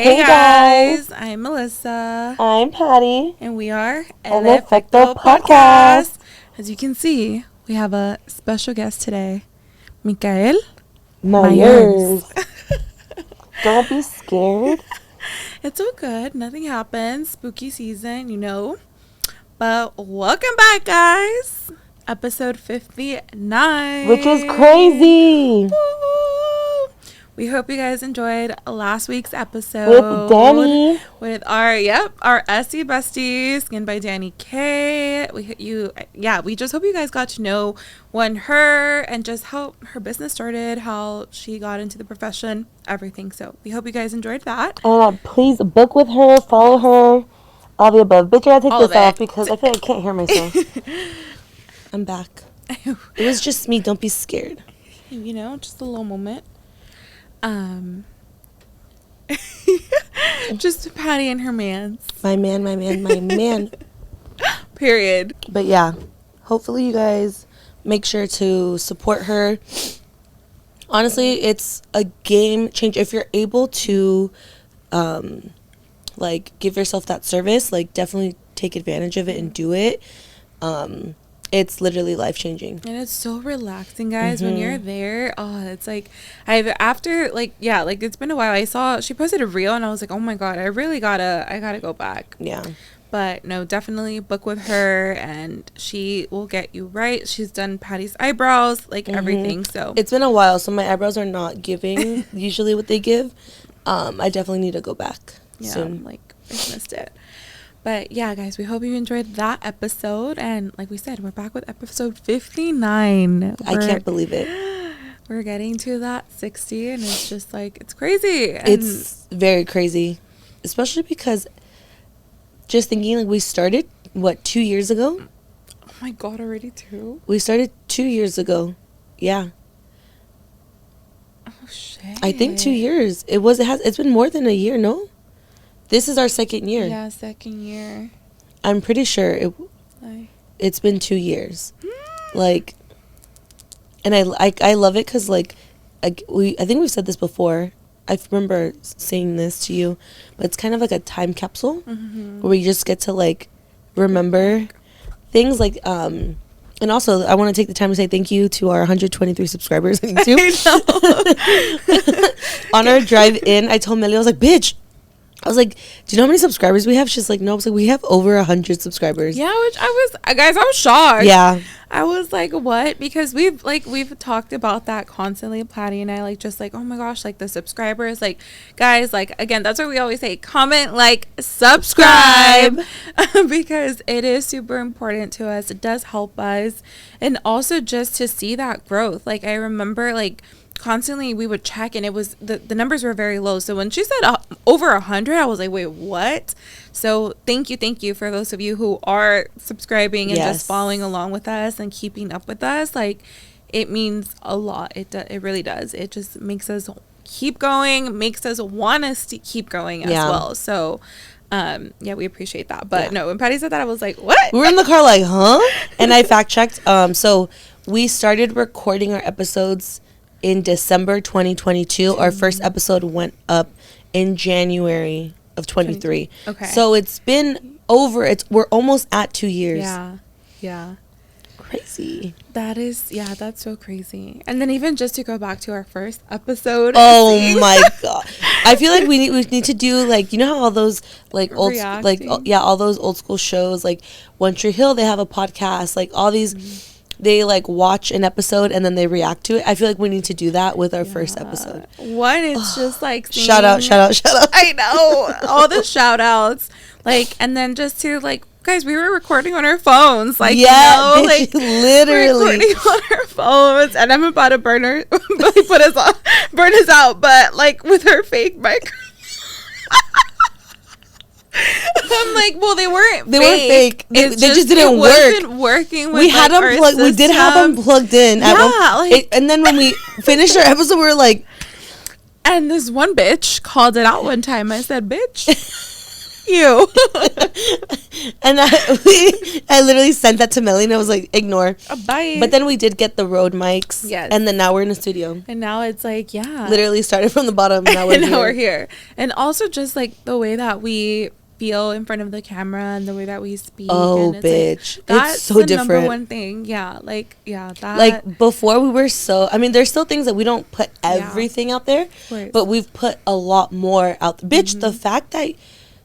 Hey guys, I'm Melissa. I'm Patty. And we are an Efecto podcast. As you can see, we have a special guest today. Mikael Myers. Don't be scared. It's all good. Nothing happens. Spooky season, you know. But welcome back, guys. Episode 59. Which is crazy. Woo! We hope you guys enjoyed last week's episode with Danny, with our SC bestie, Skin by Danny K. We just hope you guys got to know her and just how her business started, how she got into the profession, everything. So we hope you guys enjoyed that. Please book with her, follow her, all the above. Bitch, I gotta take this off because I feel like I can't hear myself. I'm back. It was just me. Don't be scared. You know, just a little moment. Just Patty and her mans. My man. Period. But yeah, hopefully you guys make sure to support her. Honestly, it's a game changer. If you're able to, give yourself that service, definitely take advantage of it and do it. It's literally life-changing. And it's so relaxing, guys, when you're there. Oh, it's it's been a while. She posted a reel, and I was like, oh, my God, I gotta go back. Yeah. But, no, definitely book with her, and she will get you right. She's done Patty's eyebrows, everything, so. It's been a while, so my eyebrows are not giving usually what they give. I definitely need to go back soon. I missed it. But yeah, guys, we hope you enjoyed that episode. And like we said, we're back with episode 59. I can't believe it. We're getting to that 60, and it's just it's crazy. And it's very crazy, especially because just thinking we started, 2 years ago? Oh my God, already 2? We started 2 years ago. Yeah. Oh shit. I think 2 years. It's been more than a year, no? This is our second year. Yeah, second year. I'm pretty sure it's been 2 years. And I love it because I think we've said this before. I remember saying this to you, but it's kind of like a time capsule where you just get to remember things and also I want to take the time to say thank you to our 123 subscribers on YouTube. On our drive in, I told Mely, I was like, bitch. I was like, do you know how many subscribers we have? She's like, no. I was like, we have over 100 subscribers. Yeah, which I was shocked. Yeah. I was like, what? Because we've talked about that constantly, Patty and I, oh my gosh, the subscribers, guys, again, that's what we always say, comment, subscribe, because it is super important to us. It does help us. And also just to see that growth. I remember, constantly we would check, and it was the numbers were very low. So when she said over 100, I was like, wait, what? So thank you for those of you who are subscribing and just following along with us and keeping up with us. It means a lot. It really does. It just makes us keep going, makes us want us to keep going as well. So we appreciate that. But no, when Patty said that, I was like, what? We were in the car huh? And I fact checked. So we started recording our episodes in December 2022. Our first episode went up in January of 23. Okay. So it's been we're almost at 2 years. Yeah. Crazy. That's so crazy. And then even just to go back to our first episode. Oh my God. I feel like we need to do you know how all those all those old school shows One Tree Hill, they have a podcast, all these they watch an episode and then they react to it. I feel like we need to do that with our first episode. One, it's just shout out. I know. All the shout outs. And then just to guys, we were recording on our phones. Literally recording on our phones. And I'm about to burn us out, but with her fake microphone. I'm like, well, they weren't fake. They just didn't work. It wasn't working with we had them plugged. We did have them plugged in. And then when we finished our episode, we were and this one bitch called it out one time. I said, bitch. You. And I literally sent that to Mely, and I was like, ignore. Bye. But then we did get the Rode mics. Yes. And then now we're in the studio. And now it's like, yeah. Literally started from the bottom. Now we're and here. now we're here. And also just like the way that we feel in front of the camera and the way that we speak. Oh, and bitch. Like, that's it's so the different. number one thing. Yeah. Like, yeah. That. Like, before we were so... I mean, there's still things that we don't put everything out there. But we've put a lot more out there. Bitch, the fact that,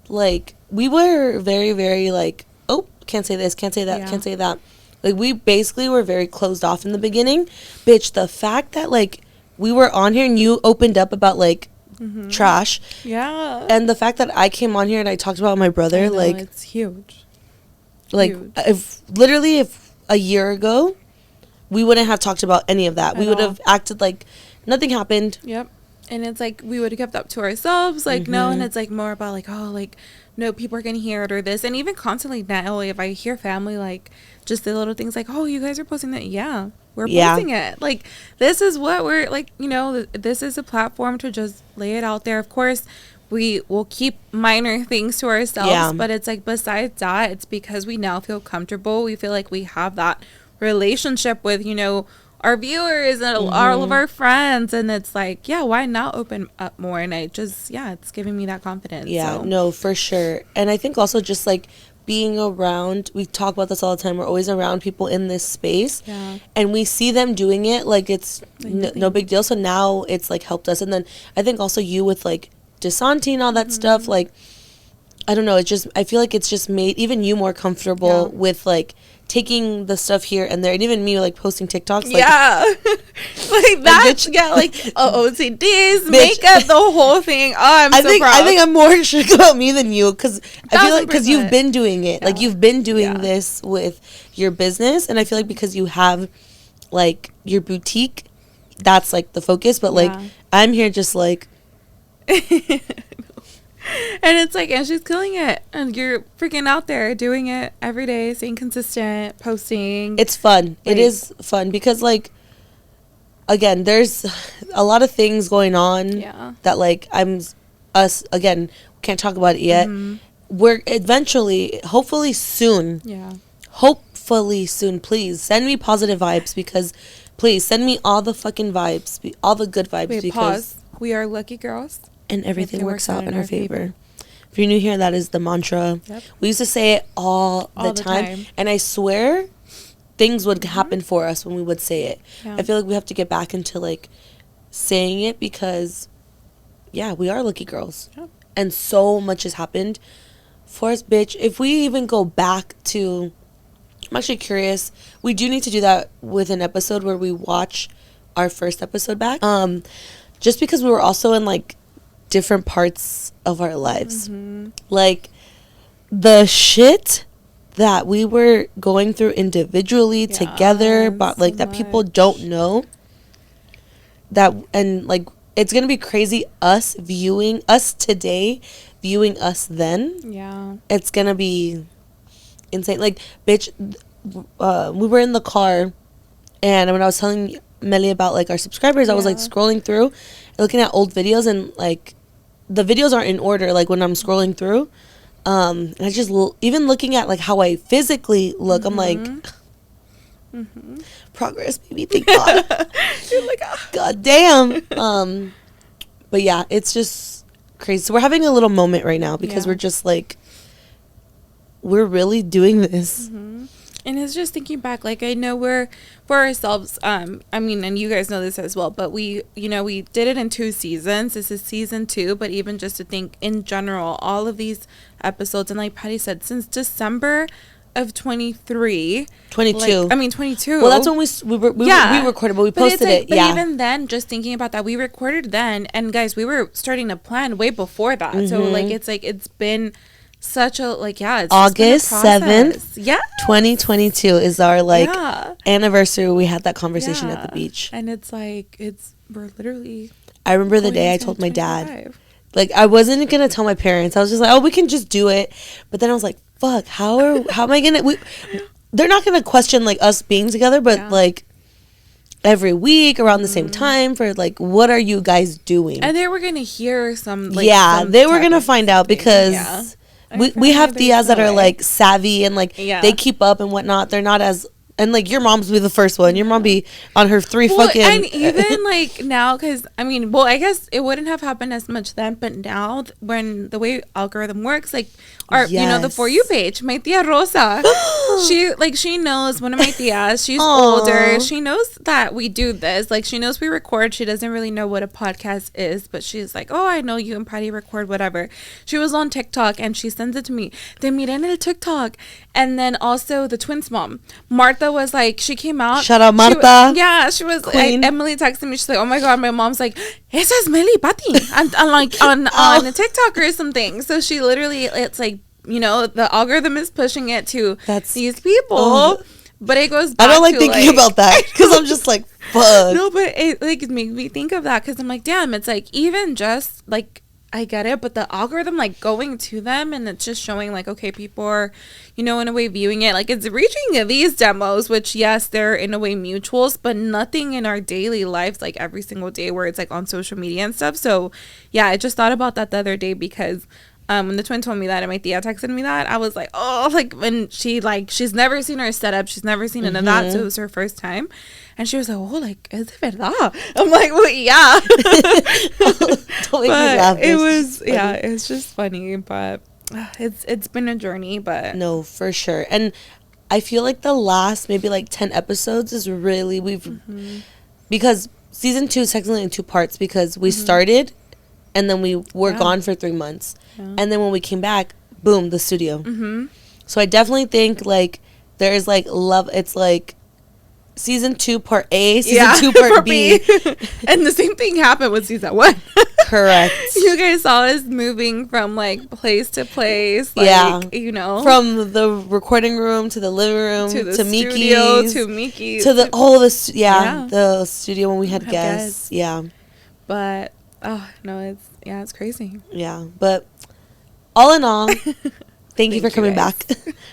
like, we were very, very, like, oh, can't say this, can't say that, can't say that. Like, we basically were very closed off in the beginning. Bitch, the fact that, like, we were on here and you opened up about, like, trash. Yeah. And the fact that I came on here and I talked about my brother, I know, like... it's huge. Like, if a year ago, we wouldn't have talked about any of that. We would have acted like nothing happened. Yep. And it's like, we would have kept up to ourselves. Like, no, and it's like more about, like, oh, like, no, people are going to hear it or this. And even constantly now, like, if I hear family, like, just the little things like, oh, you guys are posting that. Yeah, we're posting it. Like, this is what we're, like, you know, this is a platform to just lay it out there. Of course, we will keep minor things to ourselves. But it's like, besides that, it's because we now feel comfortable. We feel like we have that relationship with, you know, our viewers and all of our friends, and it's like, yeah, why not open up more? And I just, it's giving me that confidence. No, for sure. And I think also just like being around, we talk about this all the time, we're always around people in this space, and we see them doing it like it's no big deal. So now it's like helped us. And then I think also you with like DeSanti and all that stuff, like, I don't know, it just, I feel like it's just made even you more comfortable with like taking the stuff here and there, and even me like posting TikToks. Like, like that's like OCDs, makeup, the whole thing. Oh, I think I'm more shook about me than you, because I feel like because you've been doing it, like you've been doing this with your business, and I feel like because you have like your boutique, that's like the focus. But like I'm here just like. And it's like, and she's killing it, and you're freaking out there doing it every day, staying consistent, posting. It's fun. Like, it is fun because, like, again, there's a lot of things going on that, like, can't talk about it yet. We're eventually, hopefully soon, please send me positive vibes, because please send me all the fucking vibes, all the good vibes. Wait, because pause. We are lucky girls. And everything works out in our favor. If you're new here, that is the mantra. We used to say it all the time. And I swear things would happen for us when we would say it. I feel like we have to get back into like saying it, because we are lucky girls. And so much has happened for us, bitch. If we even go back to, I'm actually curious, we do need to do that with an episode where we watch our first episode back. Just because we were also in like different parts of our lives. Like the shit that we were going through individually together, but like so that people don't know that. And like, it's gonna be crazy us viewing us today, viewing us then. It's gonna be insane. Like, bitch, we were in the car, and when I was telling Mely about like our subscribers, I was like scrolling through, looking at old videos, and like the videos aren't in order, like when I'm scrolling through, and I just even looking at like how I physically look, I'm like, progress, baby, thank God. You're like, God damn. But yeah, it's just crazy. So we're having a little moment right now, because we're just like, we're really doing this. And it's just thinking back, like, I know we're, for ourselves, I mean, and you guys know this as well, but we, you know, we did it in 2 seasons. This is season 2, but even just to think in general, all of these episodes, and like Patty said, since December of 22. Well, that's when we recorded, but we posted it. But even then, just thinking about that, we recorded then, and guys, we were starting to plan way before that. So like, it's been such a it's August 7th 2022 is our like anniversary. We had that conversation at the beach, and it's like we're literally, I remember the day I told my dad, like, I wasn't gonna tell my parents. I was just like, oh, we can just do it. But then I was like, fuck, how am I gonna they're not gonna question like us being together, but like every week around the same time for like, what are you guys doing? And they were gonna hear some they were gonna find out, because we have tias that are like savvy and like Yeah. they keep up and whatnot. They're not as, and like your mom's be the first one. Your mom be on her three fucking. And even like now, because I mean, well, I guess it wouldn't have happened as much then, but now when the way algorithm works, like, or you know, the For You page, my tia Rosa, she knows one of my tias. She's older. She knows that we do this. Like, she knows we record. She doesn't really know what a podcast is, but she's like, oh, I know you and Patty record whatever. She was on TikTok and she sends it to me. Te miré en el TikTok. And then also the twins' mom, Martha, was like, she came out. Shout out Martha. She was like, Emily texted me. She's like, oh my god, my mom's like, esa es Mely Patty, on a TikTok or something. So she literally, it's like, you know, the algorithm is pushing it to these people. But it goes back I don't like thinking about that because I'm just like, fuck. No, but it like made me think of that because I'm like, damn, it's like even just like, I get it, but the algorithm like going to them and it's just showing like, okay, people are, you know, in a way viewing it, like it's reaching these demos, which yes, they're in a way mutuals, but nothing in our daily lives like every single day where it's like on social media and stuff. So yeah, I just thought about that the other day because when the twin told me that and my tia texted me that, I was like, oh, like when she like, she's never seen our setup, she's never seen any of that, so it was her first time, and she was like, oh, like, es de verdad? I'm like, well, yeah. Don't make me laugh. It was, yeah, it's just funny, but it's been a journey, but no, for sure. And I feel like the last maybe like 10 episodes is really because season 2 is technically in 2 parts because we started and then we were gone for 3 months. And then when we came back, boom, the studio. So I definitely think like there's like love. It's like season 2 part A, season 2 part B. And the same thing happened with season 1. Correct. You guys saw us moving from like place to place. Like, you know, from the recording room to the living room to the to studio Miki's to Miki's to the the studio when we had guests. Yeah. But oh no, it's crazy. Yeah, but all in all, thank you for coming back,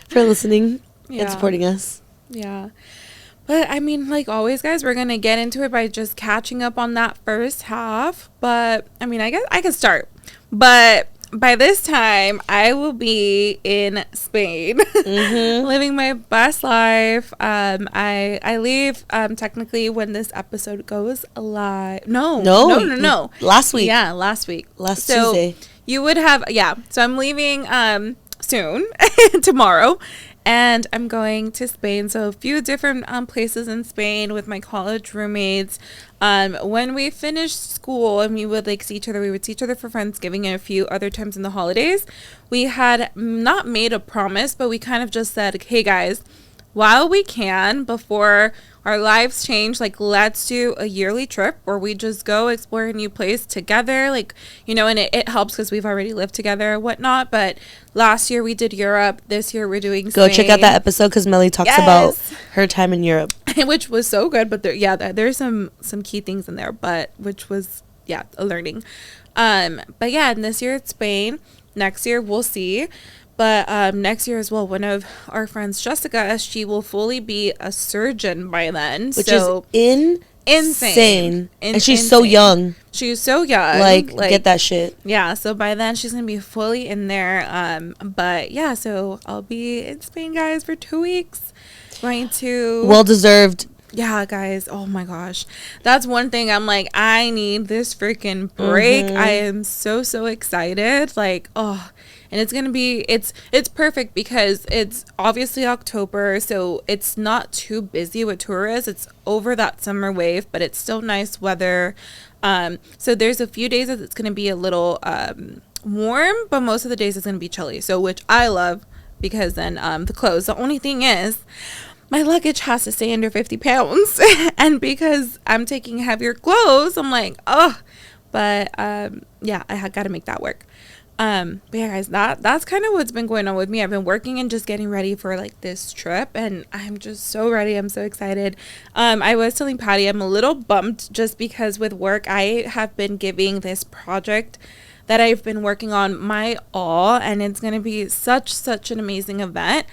for listening and supporting us. Yeah. But I mean, like always, guys, we're going to get into it by just catching up on that first half. But I mean, I guess I could start. But by this time, I will be in Spain, living my best life. I leave technically when this episode goes live. No. Last week. Yeah, last week. Last Tuesday. You would have, so I'm leaving soon, tomorrow. And I'm going to Spain. So a few different places in Spain with my college roommates. When we finished school and we would like see each other, we would see each other for Friendsgiving and a few other times in the holidays. We had not made a promise, but we kind of just said, hey guys, while we can, before our lives change, like let's do a yearly trip where we just go explore a new place together, like, you know, and it helps because we've already lived together and whatnot. But last year we did Europe, this year we're doing Spain. Go check out that episode because Mely talks about her time in Europe, which was so good. But there's some key things in there, but which was a learning. But yeah, and this year it's Spain. Next year we'll see. But next year as well, one of our friends, Jessica, she will fully be a surgeon by then. Which is insane. And she's so young. She's so young. Like, get that shit. Yeah, so by then she's going to be fully in there. But yeah, so I'll be in Spain, guys, for 2 weeks. Going to... Well-deserved. Yeah, guys. Oh, my gosh. That's one thing. I'm like, I need this freaking break. I am so excited. Like, oh... And it's going to be, it's perfect because it's obviously October, so it's not too busy with tourists. It's over that summer wave, but it's still nice weather. So there's a few days that it's going to be a little warm, but most of the days it's going to be chilly. So, which I love because then the clothes. The only thing is, my luggage has to stay under 50 pounds. And because I'm taking heavier clothes, I'm like, oh. But yeah, I got to make that work. But yeah, guys, that's kind of what's been going on with me. I've been working and just getting ready for like this trip, and I'm just so ready. I'm so excited. I was telling Patty I'm a little bummed just because with work I have been giving this project that I've been working on my all, and it's going to be such an amazing event.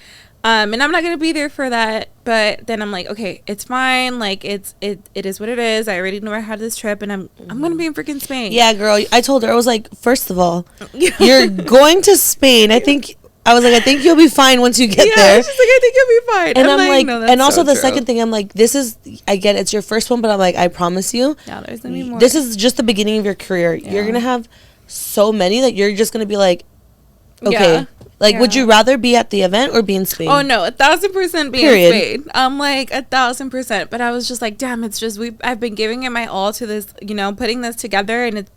And I'm not gonna be there for that. But then I'm like, okay, it's fine. Like it is what it is. I already know I had this trip, and I'm gonna be in freaking Spain. Yeah, girl. I told her, I was like, first of all, you're going to Spain. I think you'll be fine once you get there. She's like, I think you'll be fine. And I'm like, no, and also so the true. second thing, I'm like, I get it's your first one, but I'm like, I promise you, Yeah, there's gonna be more. this is just the beginning of your career. Yeah. You're gonna have so many that you're just gonna be like, okay. Yeah. Like, would you rather be at the event or be in Spain? Oh, no, 1,000% be in Spain. I'm like 1,000%. But I was just like, damn, it's just, I've been giving it my all to this, putting this together. And it's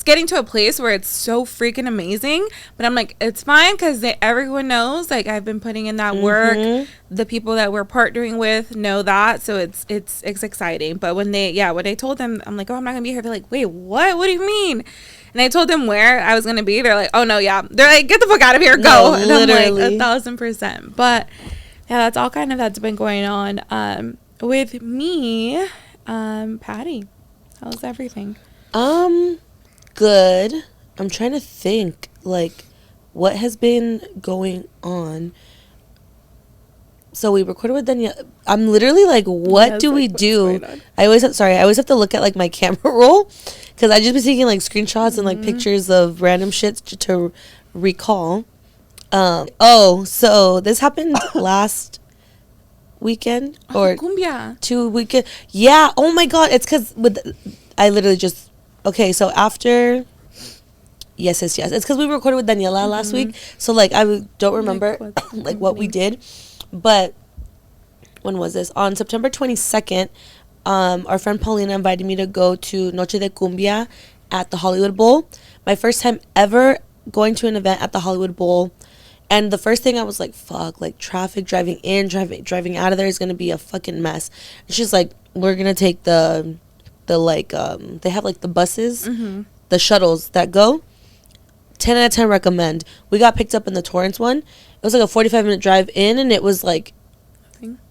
getting to a place where it's so freaking amazing. But I'm like, it's fine because everyone knows, like, I've been putting in that work. The people that we're partnering with know that. So it's exciting. But when I told them, I'm like, oh, I'm not going to be here. They're like, wait, what? What do you mean? And I told them where I was going to be. They're like, oh, no, yeah. They're like, get the fuck out of here. Go. No, and literally. I'm like, 1,000%. But, yeah, that's all kind of that's been going on. With me, Patty, how's everything? Good. I'm trying to think, like, what has been going on. So we recorded with Danielle. I'm literally like, what do we do? I always have to look at like my camera roll because I just be taking like screenshots and like pictures of random shit to recall. So this happened last weekend or cumbia. 2 weekend. Yeah. Oh my God. It's because I literally just okay. So after. Yes. It's because we recorded with Daniela last week. So like I don't remember like what we did. But when was this? On September 22nd, our friend Paulina invited me to go to Noche de Cumbia at the Hollywood Bowl. My first time ever going to an event at the Hollywood Bowl. And the first thing I was like, fuck, like traffic driving in, driving out of there is going to be a fucking mess. And she's like, we're going to take the like, they have like the buses, the shuttles that go. 10 out of 10 recommend. We got picked up in the Torrance one. It was like a 45-minute drive in, and it was like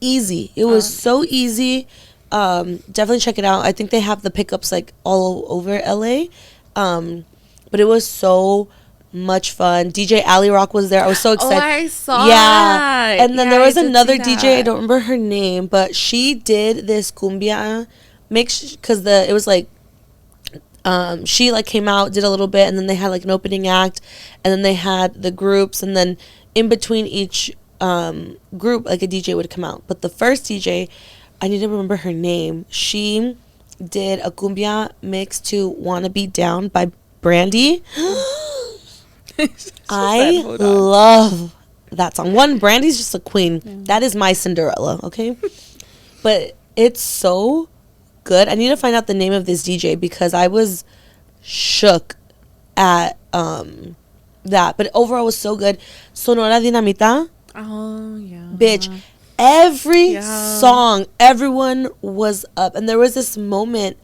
easy. It was so easy. Definitely check it out. I think they have the pickups like all over LA. But it was so much fun. DJ Ali Rock was there. I was so excited. Oh, I saw that. And then there was another DJ. I don't remember her name, but she did this cumbia mix because it was like she like came out, did a little bit, and then they had like an opening act, and then they had the groups, and then in between each group like a DJ would come out. But the first DJ, I need to remember her name, she did a cumbia mix to Wanna Be Down by Brandy. I love that song. One, Brandy's just a queen. That is my Cinderella, okay? But it's so good. I need to find out the name of this DJ because I was shook at that. But overall it was so good. Sonora Dinamita. Oh yeah. Bitch. Every song, everyone was up. And there was this moment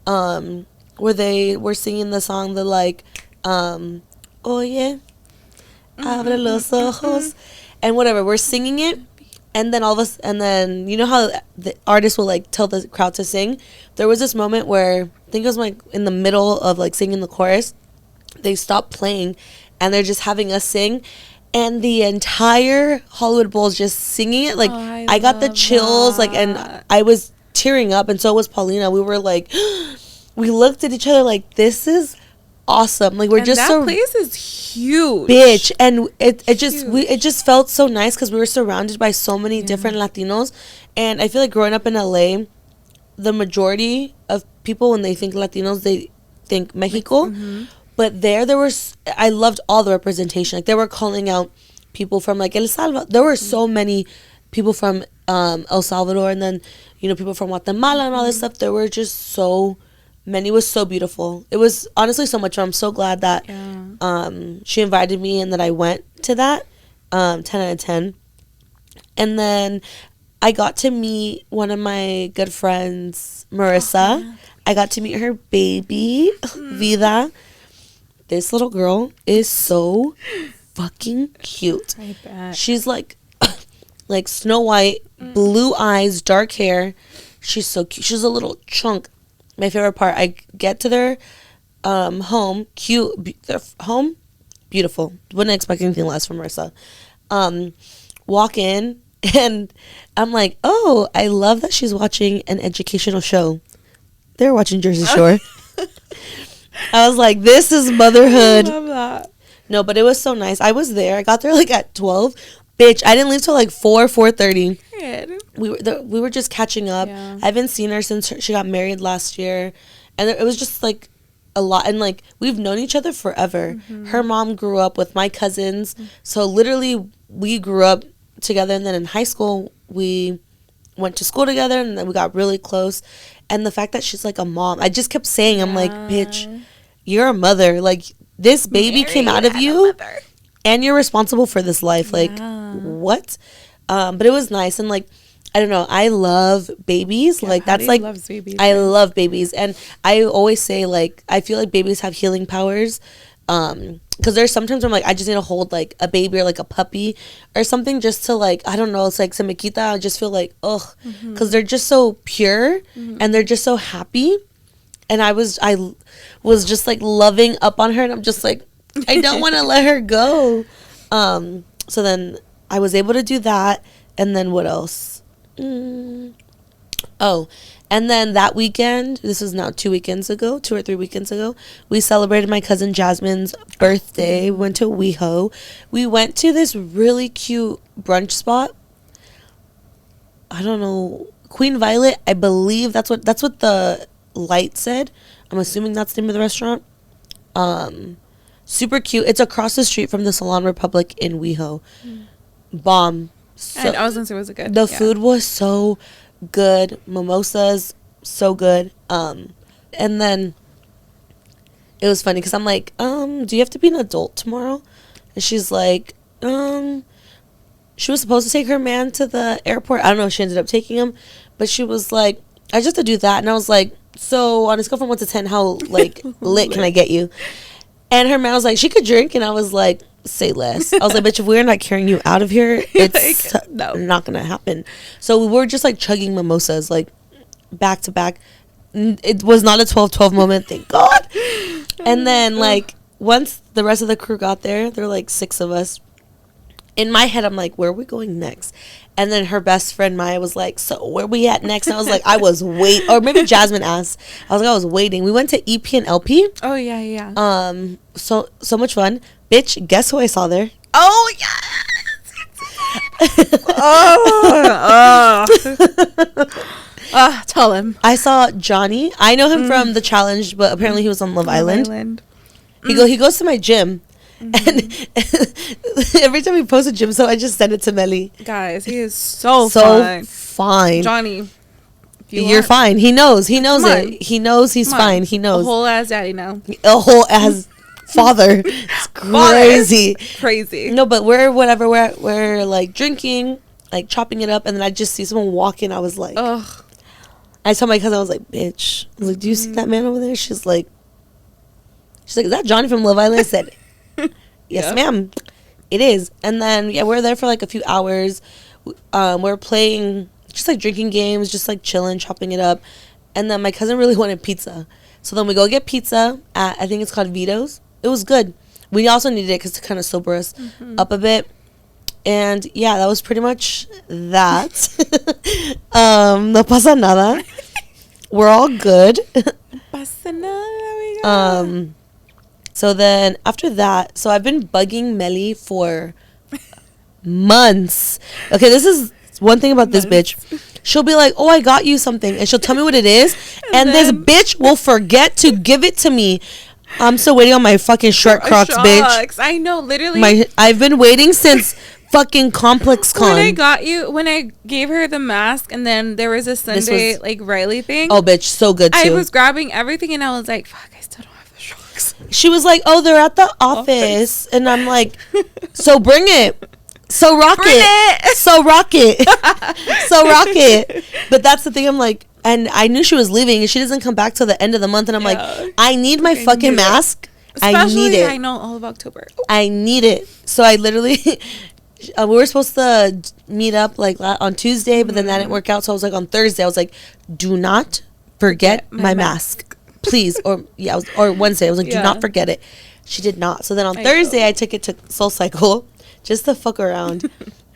where they were singing the song, the like Oye, abre los ojos, and whatever. We're singing it. And then and then you know how the artist will like tell the crowd to sing? There was this moment where I think it was like in the middle of like singing the chorus, they stopped playing and they're just having us sing, and the entire Hollywood Bowl is just singing it. Like I got the chills, like, and I was tearing up, and so was Paulina. We were like, we looked at each other like, this is awesome. Like we're just that place is huge, bitch, and it just felt so nice because we were surrounded by so many different Latinos. And I feel like growing up in LA, the majority of people, when they think Latinos, they think Mexico. But there was, I loved all the representation. Like they were calling out people from like El Salvador. There were so many people from El Salvador, and then people from Guatemala and all this stuff. There were just so many. It was so beautiful. It was honestly so much fun. I'm so glad that she invited me and that I went to that. 10 out of 10. And then I got to meet one of my good friends, Marissa. I got to meet her baby, Vida. This little girl is so fucking cute. I bet. She's like Snow White, blue eyes, dark hair. She's so cute. She's a little chunk. My favorite part, I get to their home, their home, beautiful. Wouldn't expect anything less from Marissa. walk in, and I'm like, oh, I love that she's watching an educational show. They're watching Jersey Shore. I was like, this is motherhood. I love that. No, but it was so nice. I was there. I got there like at 12. Bitch, I didn't leave till like 4:30. We were just catching up. Yeah. I haven't seen her since she got married last year. And it was just like a lot. And like, we've known each other forever. Mm-hmm. Her mom grew up with my cousins. Mm-hmm. So literally, we grew up together. And then in high school, we went to school together. And then we got really close. And the fact that she's like a mom, I just kept saying, I'm like, bitch, you're a mother. Like, this baby came out of you. And you're responsible for this life. Like, what? But it was nice. And like, I don't know, I love babies. Yeah, like, that's like, loves babies, I love babies. And I always say, like, I feel like babies have healing powers. Because there's sometimes I'm like, I just need to hold like a baby or like a puppy or something just to like, I don't know, it's like se me quita. I just feel like, ugh, because they're just so pure and they're just so happy. And I was just like loving up on her, and I'm just like, I don't want to let her go. So then I was able to do that. And then what else? Oh, and then that weekend, this was now 2 or 3 weekends ago, we celebrated my cousin Jasmine's birthday. We went to WeHo. We went to this really cute brunch spot. I don't know, Queen Violet, I believe that's what the light said. I'm assuming that's the name of the restaurant. Super cute. It's across the street from the Salon Republic in WeHo. Bomb. So, and I was gonna say, was it good? The food was so good. Mimosas, so good. And then it was funny because I'm like, do you have to be an adult tomorrow? And she's like, she was supposed to take her man to the airport. I don't know if she ended up taking him, but she was like, I just have to do that. And I was like, so on a scale from 1 to 10, how like lit can I get you? And her man was like, she could drink. And I was like, say less. I was like, bitch, if we're not carrying you out of here, it's like, not gonna happen. So we were just like chugging mimosas like back to back. It was not a 12-12 moment, thank God. And then like once the rest of the crew got there were like 6 of us. In my head, I'm like, where are we going next? And then her best friend Maya was like, so where we at next? And I was like, I was waiting. Or maybe Jasmine asked. I was like, I was waiting. We went to EP and LP. Oh yeah. So much fun. Bitch, guess who I saw there? Oh yes. Tell him. I saw Johnny. I know him from The Challenge, but apparently he was on Love Island. He goes to my gym. And every time he posts a gym, so I just send it to Mely. Guys, he is so fine. Johnny, you're fine. He knows it. He knows he's fine. He knows. A whole ass daddy now. A whole ass father. It's crazy. No, but we're like drinking, like chopping it up, and then I just see someone walking. I was like, ugh. I told my cousin, I was like, bitch. I was like, do you see that man over there? She's like, is that Johnny from Love Island? I said, yes, ma'am. It is. And then we're there for like a few hours. We're playing, just like drinking games, just like chilling, chopping it up. And then my cousin really wanted pizza, so then we go get pizza at, I think it's called Vito's. It was good. We also needed it because to kind of sober us up a bit. And yeah, that was pretty much that. No pasa nada. We're all good. Pasa nada. So then after that, so I've been bugging Mely for months. Okay, this is one thing about this bitch. She'll be like, oh, I got you something. And she'll tell me what it is. And this bitch will forget to give it to me. I'm still waiting on my fucking short Crocs, bitch. I know, literally. I've been waiting since fucking Complex Con. When I gave her the mask, and then there was a Sunday, like, Riley thing. Oh, bitch, so good, too. I was grabbing everything, and I was like, fuck, I still don't have the Crocs. She was like, oh, they're at the office. And I'm like, so bring it. So rock it. So rock it. So rock it. But that's the thing, I'm like, and I knew she was leaving, and she doesn't come back till the end of the month, and I'm like, I need my fucking mask. I need it. I know, all of October. I need it. So I literally, we were supposed to meet up like on Tuesday, but then that didn't work out. So I was like, on Thursday, I was like, do not forget my mask, please. Or Wednesday, I was like, do not forget it. She did not. So then on Thursday, I took it to Soul Cycle just to fuck around.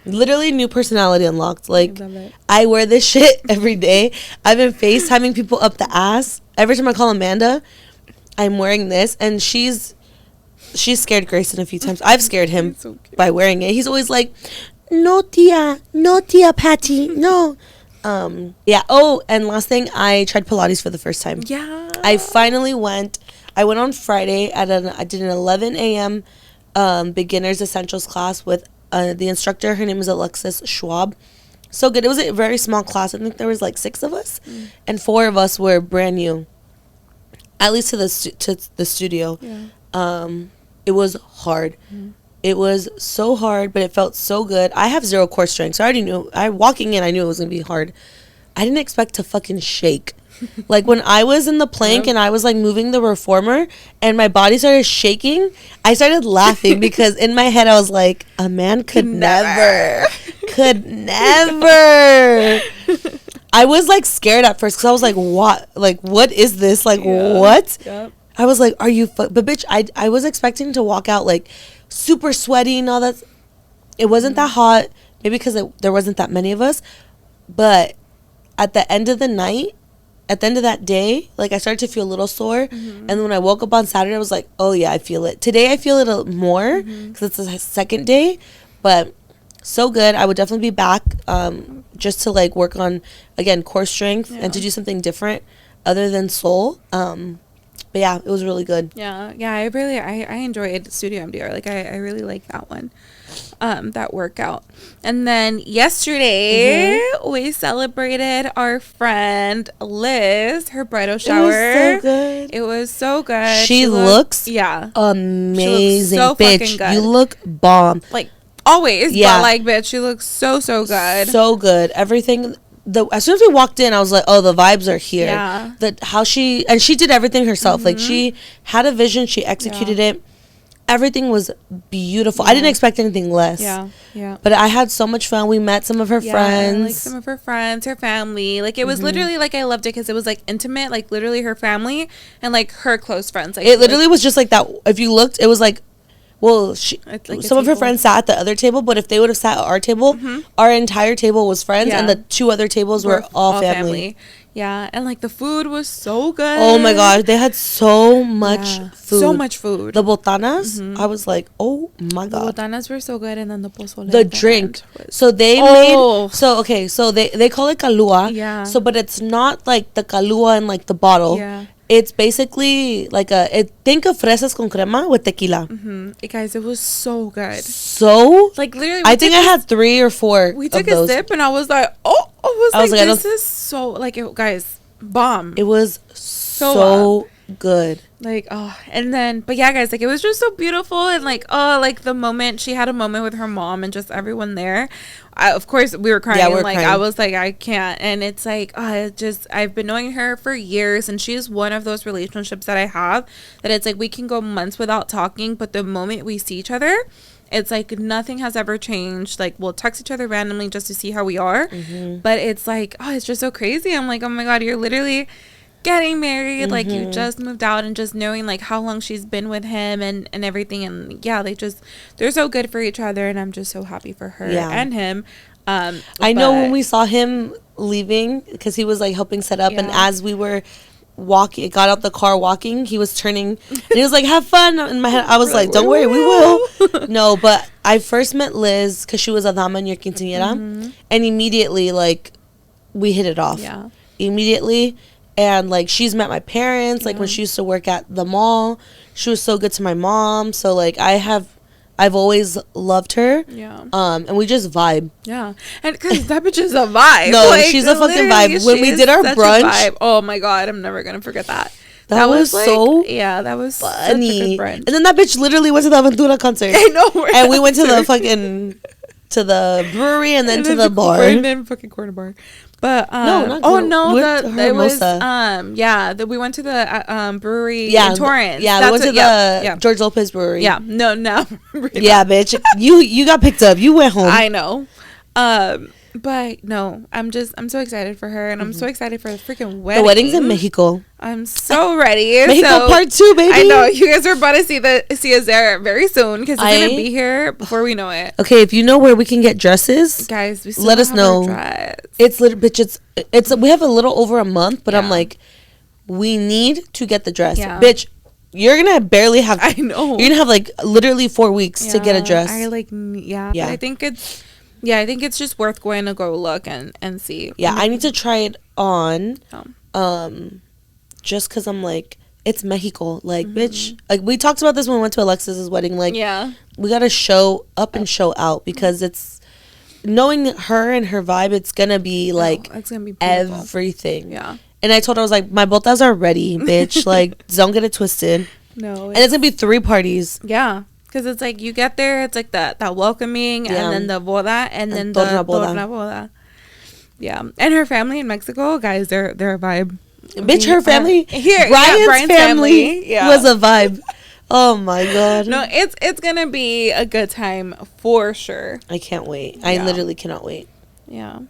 Literally new personality unlocked. Like, I love it. I wear this shit every day. I've been FaceTiming people up the ass. Every time I call Amanda, I'm wearing this. And she's scared Grayson a few times. I've scared him So cute. by wearing it. He's always like, no tia Patty, no. Yeah. Oh, and last thing, I tried Pilates for the first time. Yeah. I finally went. I went on Friday I did an 11 a.m. Beginners Essentials class with the instructor. Her name is Alexis Schwab. So good. It was a very small class. I think there was like 6 of us, and 4 of us were brand new, at least to the studio. Yeah. It was hard. It was so hard, but it felt so good. I have 0 core strength, so I already knew. Walking in, I knew it was gonna be hard. I didn't expect to fucking shake. Like, when I was in the plank and I was like moving the reformer and my body started shaking, I started laughing because in my head I was like, a man could never. I was like scared at first because I was like, what is this? Like, what? Yep. I was like, are you but bitch, I was expecting to walk out like super sweaty and all that. It wasn't that hot, maybe because there wasn't that many of us, but at the end of the night, at the end of that day, like, I started to feel a little sore. And then when I woke up on Saturday, I was like, oh yeah, I feel it. Today I feel it more because it's the second day, but so good. I would definitely be back just to like work on, again, core strength and to do something different other than soul. But yeah, it was really good. Yeah, I enjoyed Studio MDR. Like, I really like that one, that workout. And then yesterday we celebrated our friend Liz, her bridal shower. It was so good. She looks amazing. She looks so bitch, fucking good. You look bomb. Like, always, but like, bitch, she looks so good. So good. Everything. As soon as we walked in, I was like, oh, the vibes are here. Yeah. She did everything herself. Like, she had a vision, she executed it. Everything was beautiful. I didn't expect anything less. Yeah. But I had so much fun. We met some of her friends. Like, some of her friends, her family. Like, it was literally, like, I loved it because it was, like, intimate. Like, literally her family and, like, her close friends. Like, it literally was just like that. If you looked, it was like, well, some of her friends sat at the other table, but if they would have sat at our table, our entire table was friends, and the 2 other tables were all family. Yeah, and like, the food was so good. Oh my gosh, they had so much food. So much food. The botanas, I was like, oh my god. The botanas were so good, and then the pozole. The drink. So they made, so they call it kalua. Yeah. So, but it's not like the kalua in like the bottle. Yeah. It's basically like think of fresas con crema with tequila. Guys, it was so good. So, like, literally, I think I had 3 or 4. We took a sip, and I was like, this is so, like, guys, bomb. It was so good. Like, and then, but yeah, guys, like, it was just so beautiful. And like, like, the moment she had a moment with her mom and just everyone there. Of course, we were crying. Yeah, like, crying. I was like, I can't. And it's like, I've been knowing her for years, and she's one of those relationships that I have that it's like, we can go months without talking, but the moment we see each other, it's like nothing has ever changed. Like, we'll text each other randomly just to see how we are. But it's like, it's just so crazy. I'm like, oh my God, you're literally getting married. Like, you just moved out, and just knowing like how long she's been with him and everything. And yeah, they're so good for each other, and I'm just so happy for her and him. I know when we saw him leaving, because he was like helping set up, and as we were got out the car walking, he was turning and he was like, have fun. In my head I was like, don't worry, we will. No, but I first met Liz because she was a dama in your quinceañera, and immediately, like, we hit it off. Immediately. And like, she's met my parents, like when she used to work at the mall. She was so good to my mom. So like, I've always loved her. And we just vibe. And because that bitch is a vibe. No, like, she's a fucking vibe. When we did our brunch, oh my God, I'm never gonna forget that. That was like, so that was funny. And then that bitch literally went to the Aventura concert. I know. And we went to the fucking the brewery and then to the bar. And then fucking corner bar. But it was we went to the brewery in Torrance. We went to the George Lopez brewery. Yeah, no. Yeah, bitch, you got picked up. You went home. I know. But no, I'm so excited for her, and I'm so excited for the freaking wedding. The wedding's in Mexico. I'm so ready. Mexico so, part 2, baby. I know you guys are about to see us there very soon because it's gonna be here before we know it. Okay, if you know where we can get dresses, guys, we still let us know. It's bitch. It's we have a little over a month, but I'm like, we need to get the dress, bitch. You're gonna barely have. I know. You're gonna have like literally 4 weeks to get a dress. I think it's. Yeah, I think it's just worth going to go look and see. Yeah, I need to try it on. Just because I'm like, it's Mexico. Like, bitch. Like, we talked about this when we went to Alexis's wedding. Like, we got to show up and show out because it's knowing her and her vibe, it's going to be like it's gonna be everything. Yeah. And I told her, I was like, my botas are ready, bitch. Like, don't get it twisted. No. And it's going to be 3 parties. Yeah. Because it's like you get there, it's like that welcoming, and then the boda, and then the torna boda. Yeah. And her family in Mexico, guys, they're a vibe. Bitch, her family here. Brian's family was a vibe. Oh my god. No, it's gonna be a good time for sure. I can't wait. I literally cannot wait. Yeah.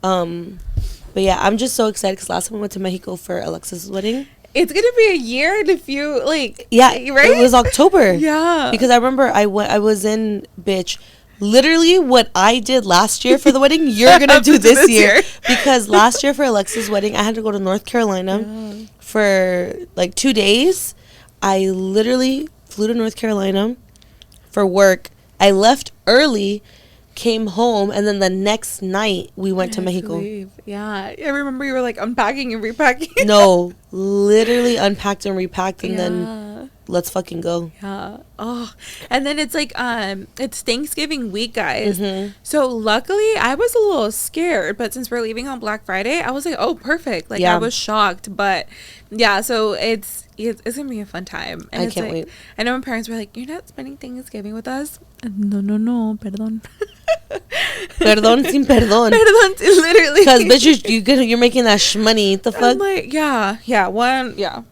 But yeah, I'm just so excited because last time we went to Mexico for Alexis's wedding. It's gonna be a year in a few, like, right? It was October. Yeah. Because I remember I was in, bitch, literally what I did last year for the wedding, you're gonna do this year. Because last year for Alexis's wedding, I had to go to North Carolina for like 2 days. I literally flew to North Carolina for work. I left early, came home, and then the next night we went to Mexico. Yeah, I remember you were like unpacking and repacking. No, literally unpacked and repacked, and then let's fucking go. Yeah. Oh, and then it's like it's Thanksgiving week, guys. So luckily I was a little scared, but since we're leaving on Black Friday, I was like, oh, perfect. Like I was shocked, but yeah. So it's gonna be a fun time. And I can't wait. I know my parents were like, "You're not spending Thanksgiving with us." No, perdón. Perdón sin perdón. Perdón, literally. Because bitch, you're making that money. The fuck? I'm like,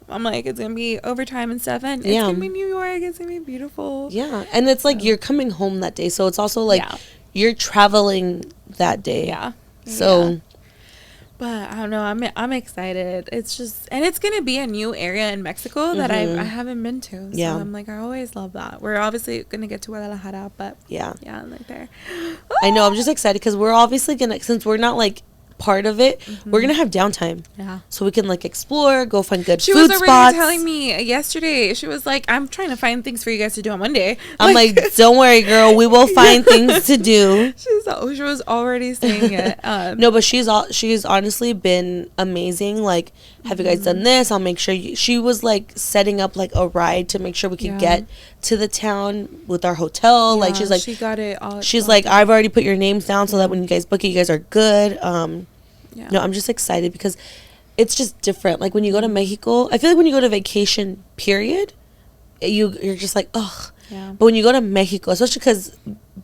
I'm like, it's gonna be overtime and stuff, and it's gonna be New York. It's gonna be beautiful. Yeah, and it's like you're coming home that day, so it's also like you're traveling that day. Yeah. So. But I don't know. I'm excited. It's just, and it's gonna be a new area in Mexico that I haven't been to. So I'm like, I always love that. We're obviously gonna get to Guadalajara, but I'm like there. I know. I'm just excited because we're obviously gonna, since we're not like part of it, we're gonna have downtime. Yeah. So we can like explore, go find good food spots. She was already telling me yesterday. She was like, "I'm trying to find things for you guys to do on Monday." I'm like, "Don't worry, girl. We will find things to do." She was already saying it. No, but she's honestly been amazing. Like, have you guys done this? I'll make sure she was like setting up like a ride to make sure we could get to the town with our hotel. Like, she's like, she got it all. She's like, I've already put your names down so that when you guys book it, you guys are good. No, I'm just excited because it's just different. Like, when you go to Mexico, I feel like when you go to vacation, period, you're just like, ugh. Yeah. But when you go to Mexico, especially because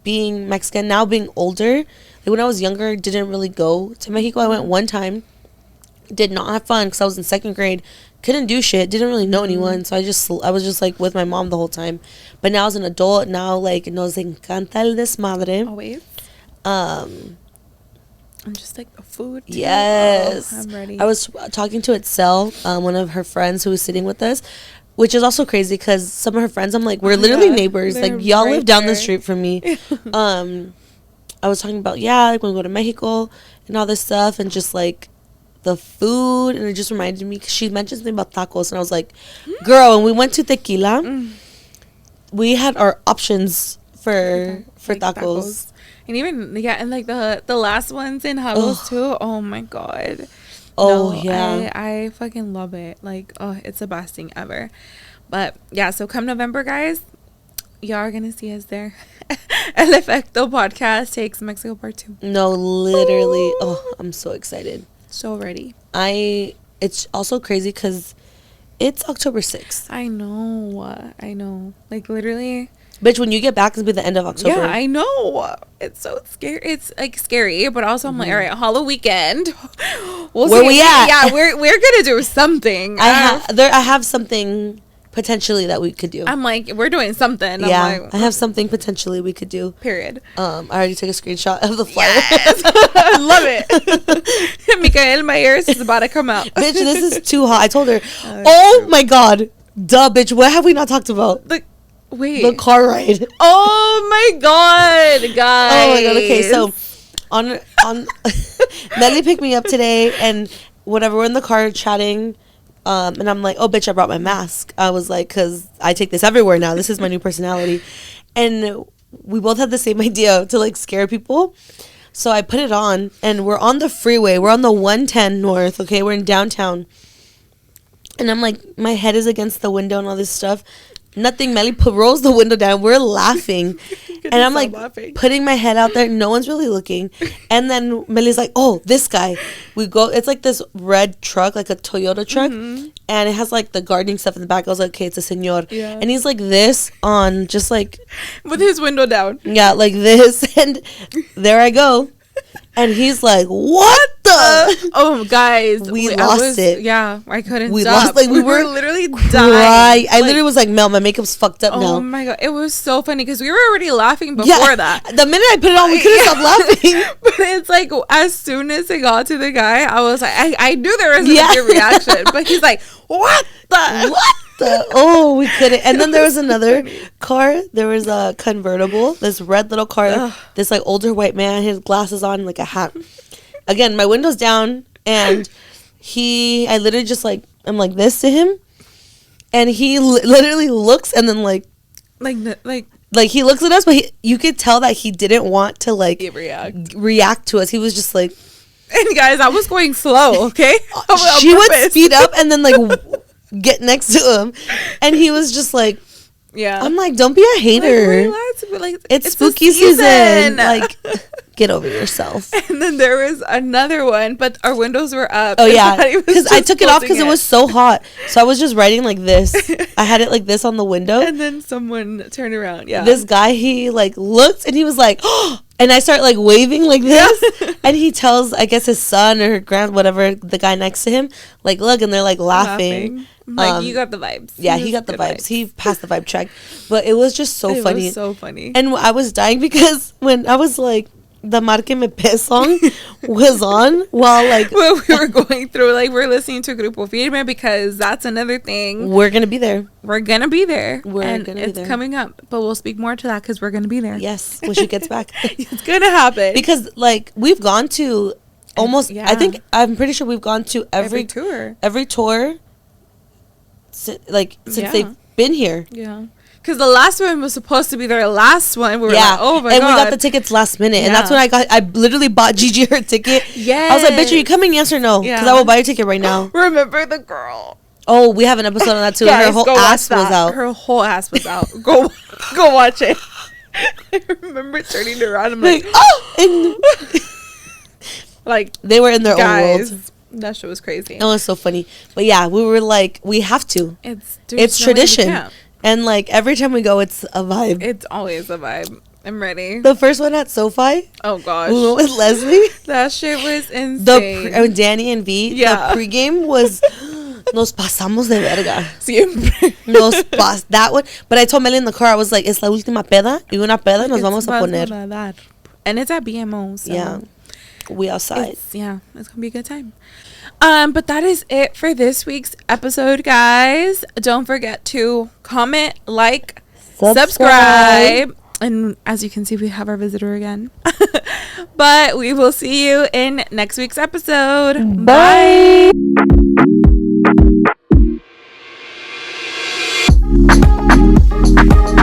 being Mexican, now being older, like when I was younger, didn't really go to Mexico. I went one time, did not have fun because I was in 2nd grade, couldn't do shit, didn't really know anyone. So I was just like with my mom the whole time. But now as an adult, now like nos encanta el desmadre. Always. And just like the food too. Yes. I'm ready. I was talking to Itzel, one of her friends who was sitting with us, which is also crazy because some of her friends, I'm like, we're literally neighbors. They're like, y'all live down the street from me. I was talking about, like when we go to Mexico and all this stuff and just like the food. And it just reminded me, cause she mentioned something about tacos. And I was like, girl, when we went to Tequila, we had our options for like tacos. And even, and like the last ones in Javos too. Oh my God. I fucking love it. Like, it's the best thing ever. But yeah, so come November, guys, y'all are gonna see us there. El Efecto podcast takes Mexico part 2. No, literally. Oh, I'm so excited. So ready. It's also crazy because it's October 6th. I know. Like, literally. Bitch, when you get back, it's going to be the end of October. Yeah, I know. It's so scary. It's, like, scary, but also I'm like, all right, Halloween weekend. Where we at? Yeah, we're going to do something. I have something potentially that we could do. I'm like, we're doing something. Yeah, I'm like, I have something potentially we could do. Period. I already took a screenshot of the flyer. Yes. I love it. Mikael Myers is about to come out. Bitch, this is too hot. I told her, oh my God. Duh, bitch. What have we not talked about? Wait. The car ride. Oh my God, guys. Oh my God. Okay, so on Mely picked me up today and whatever, we're in the car chatting. And I'm like, oh, bitch, I brought my mask. I was like, because I take this everywhere now. This is my new personality. And we both had the same idea to, like, scare people. So I put it on, and we're on the freeway. We're on the 110 North, okay? We're in downtown. And I'm like, my head is against the window and all this stuff. Nothing. Mely rolls the window down. We're laughing. And I'm like putting my head out there. No one's really looking. And then Mely's like, oh, this guy. We go. It's like this red truck, like a Toyota truck. Mm-hmm. And it has like the gardening stuff in the back. I was like, okay, it's a señor. Yeah. And he's like this on just like. With his window down. Yeah, like this. And there I go. And he's like, what the? Oh, guys. We lost it. Yeah, I couldn't we stop. Lost, like, we were literally dying. dying. I literally was like, Mel, my makeup's fucked up now. Oh, my God. It was so funny because we were already laughing before that. The minute I put it on, we couldn't stop laughing. But it's like, as soon as it got to the guy, I was like, I knew there was going to be a reaction. But he's like, what the? What? Oh, we couldn't. And then there was another car. There was a convertible, this red little car. Ugh. This like older white man, his glasses on, like a hat. Again, my window's down, and I literally just like, I'm like this to him, and he literally looks, and then like he looks at us, but you could tell that he didn't want to like react to us. He was just like, and guys, I was going slow, okay? She would speed up and then like get next to him, and he was just like, yeah. I'm like, don't be a hater. Like, it's spooky season. Like, get over yourself. And then there was another one, but our windows were up. Oh yeah, because I took it off because it was so hot. So I was just writing like this. I had it like this on the window. And then someone turned around. Yeah. This guy, he like looked and he was like, oh. And I start like waving like this, and he tells, I guess his son or whatever, the guy next to him, like, look, and they're like laughing. Like, you got the vibes. Yeah, he got the vibes. He passed the vibe check, but it was just so funny. It was so funny. And I was dying because when I was like, the Marque Me Pe song was on while like when we were going through, like, we're listening to Grupo Firme because that's another thing. We're gonna be there. It's coming up, but we'll speak more to that because we're gonna be there. Yes, when she gets back. It's gonna happen because like we've gone to almost. Yeah. I'm pretty sure we've gone to every tour since they've been here. Yeah. Because the last one was supposed to be their last one. We were like, oh my God. And we got the tickets last minute. Yeah. And that's when I literally bought Gigi her ticket. Yeah. I was like, bitch, are you coming? Yes or no? Because I will buy your ticket right now. Remember the girl. Oh, we have an episode on that too. Guys, her whole ass was out. Her whole ass was out. Go watch it. I remember turning around. I'm like, oh! Like, they were in their own world. That shit was crazy. It was so funny. But yeah, we were like, we have to. It's tradition. And like every time we go, it's a vibe. It's always a vibe. I'm ready. The first one at SoFi. Oh gosh. We went with Leslie. That shit was insane. Danny and V. Yeah. The pregame was nos pasamos de verga. Siempre. That one. But I told Mely in the car, I was like, es la última peda y una peda nos vamos a poner. And it's at BMO. So yeah. We outside. It's gonna be a good time. But that is it for this week's episode, guys. Don't forget to comment, like, subscribe. And as you can see, we have our visitor again. But we will see you in next week's episode. Bye.